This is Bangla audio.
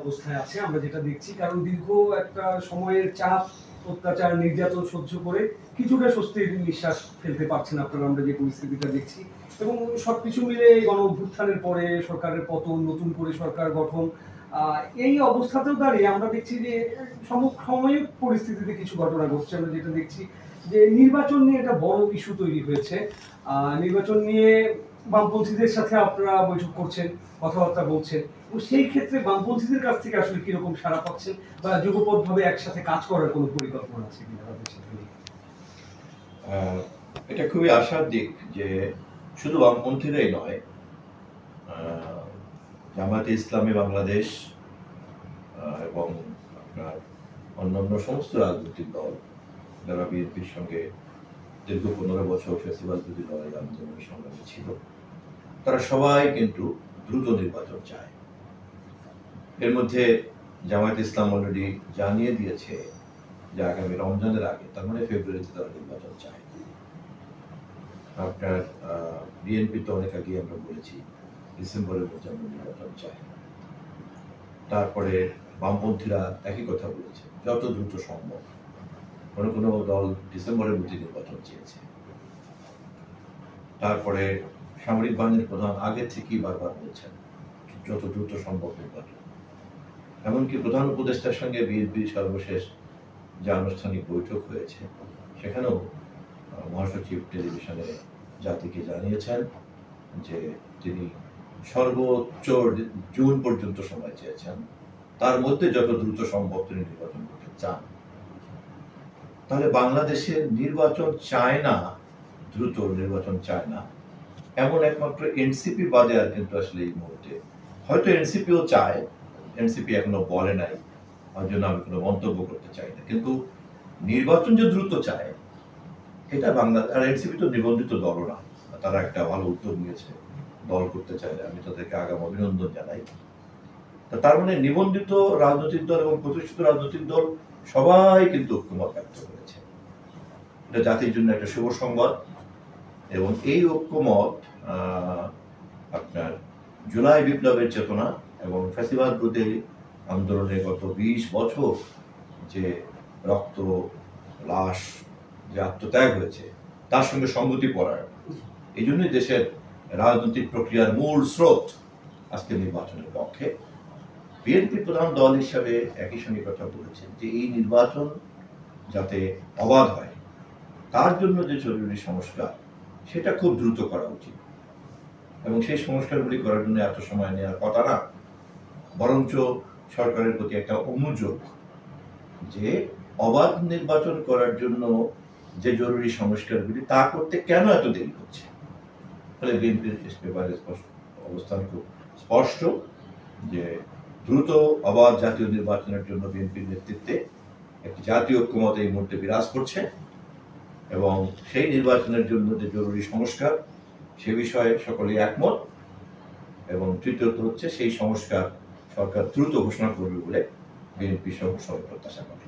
অবস্থায় আছে আমরা যেটা দেখছি, কারণ দীর্ঘ একটা সময়ের চাপ, অত্যাচার, নির্যাতন সহ্য করে কিছুটা স্বস্তির নিঃশ্বাস ফেলতে পারছেন আপনারা, আমরা যে পরিস্থিতিটা দেখছি। এবং সবকিছু মিলে গণ অভ্যুত্থানের পরে সরকারের পতন, নতুন করে সরকার গঠন, এই অবস্থাতেও দাঁড়িয়ে আমরা দেখছি যে সমসাময়িক পরিস্থিতিতে কিছু ঘটনা ঘটছে। আমরা যেটা দেখছি যে নির্বাচন নিয়ে একটা বড় ইস্যু তৈরি হয়েছে। নির্বাচন নিয়ে বামপন্থীদের সাথে আপনারা বৈঠক করছেন, কথাবার্তা বলছেন, এবং সেই ক্ষেত্রে বামপন্থীদের কাছ থেকে আসলে কিরকম সাড়া পাচ্ছেন, বা যুগপৎভাবে একসাথে কাজ করার কোনো পরিকল্পনা আছে কিনা তাদের সাথে? এটা খুবই আশার দিক যে শুধু বামপন্থীরাই নয়, জামায়াতে ইসলামী বাংলাদেশ এবং আপনার অন্যান্য সমস্ত রাজনৈতিক দল যারা বিএনপির সঙ্গে দীর্ঘ 15 বছর ফেস্টিভাল বিরোধী লড়াই আন্দোলনের সংগ্রামে ছিল, তারা সবাই কিন্তু দ্রুত নির্বাচন চায়। এর মধ্যে জামায়াত ইসলাম অলরেডি জানিয়ে দিয়েছে যে আগামী রমজানের আগে, তার মানে ফেব্রুয়ারিতে তারা নির্বাচন চায়। আপনার বিএনপি তো অনেক আগে আমরা বলেছি ডিসেম্বরের মধ্যে আমরা নির্বাচন চাই। তারপরে বামপন্থীরা একই কথা বলেছে, যত দ্রুত সম্ভব। কোনো কোনো দল ডিসেম্বরের মধ্যে নির্বাচন চেয়েছে। তারপরে সামরিক বাহিনীর প্রধান আগে থেকেই বারবার বলছেন যত দ্রুত সম্ভব নির্বাচন। এমনকি প্রধান উপদেষ্টার সঙ্গে বিএনপির সর্বশেষ যে আনুষ্ঠানিক বৈঠক হয়েছে, সেখানেও মহাসচিব টেলিভিশনে জাতিকে জানিয়েছেন যে তিনি সর্বোচ্চ জুন পর্যন্ত সময় চেয়েছেন, তার মধ্যে যত দ্রুত সম্ভব তিনি নির্বাচন করতে চান। তাহলে বাংলাদেশের নির্বাচন চায় না, দ্রুত নির্বাচন চায় না এমন একমাত্র এনসিপি বাদে আর কিন্তু আসলে এই মুহূর্তে, হয়তো এনসিপিও চায়, এনসিপি এখনো বলে নাই, তার জন্য আমি কোনো মন্তব্য করতে চাই না, কিন্তু নির্বাচন যে দ্রুত চায় এটা বাংলা, আর এনসিপি তো নিবন্ধিত দলও না, তারা একটা ভালো উদ্যোগ নিয়েছে, দল করতে চাইলে আমি তাদেরকে আগাম অভিনন্দন জানাই। তার মানে নিবন্ধিত রাজনৈতিক দল এবং প্রতিষ্ঠিত রাজনৈতিক দল সবাই কিন্তু ঐক্যমত ব্যক্ত করেছে। এটা জাতির জন্য একটা শুভ সংবাদ। এবং এই ঐক্যমত আপনার জুলাই বিপ্লবের চেতনা এবং ফ্যাসিবাদ বিরোধী আন্দোলনের গত 20 বছর যে রক্ত, লাশ, যে আত্মত্যাগ হয়েছে, তার সঙ্গে সঙ্গতি পড়ার, এই জন্যই দেশের রাজনৈতিক প্রক্রিয়ার মূল স্রোত আজকে নির্বাচনের পক্ষে। বিএনপি প্রধান দল হিসাবে একই সঙ্গে কথা বলেছেন যে এই নির্বাচন যাতে অবাধ হয়, তার জন্য যে জরুরি সংস্কার, সেটা খুব দ্রুত করা উচিত। এবং সেই সংস্কারগুলি করার জন্য এত সময় নেওয়ার কথা না, বরঞ্চ সরকারের প্রতি একটা অনুযোগ যে অবাধ নির্বাচন করার জন্য যে জরুরি সংস্কারগুলি, তা করতে কেন এত দেরি হচ্ছে। ফলে বিএনপির পেপারে অবস্থান খুব স্পষ্ট যে দ্রুত অবাধ জাতীয় নির্বাচনের জন্য বিএনপির নেতৃত্বে একটি জাতীয় ঐক্যমত এই মুহূর্তে বিরাজ করছে, এবং সেই নির্বাচনের জন্য যে জরুরি সংস্কার, সে বিষয়ে সকলেই একমত। এবং তৃতীয়ত হচ্ছে সেই সংস্কার সরকার দ্রুত ঘোষণা করবে বলে বিএনপি সহ সবাই প্রত্যাশা করে।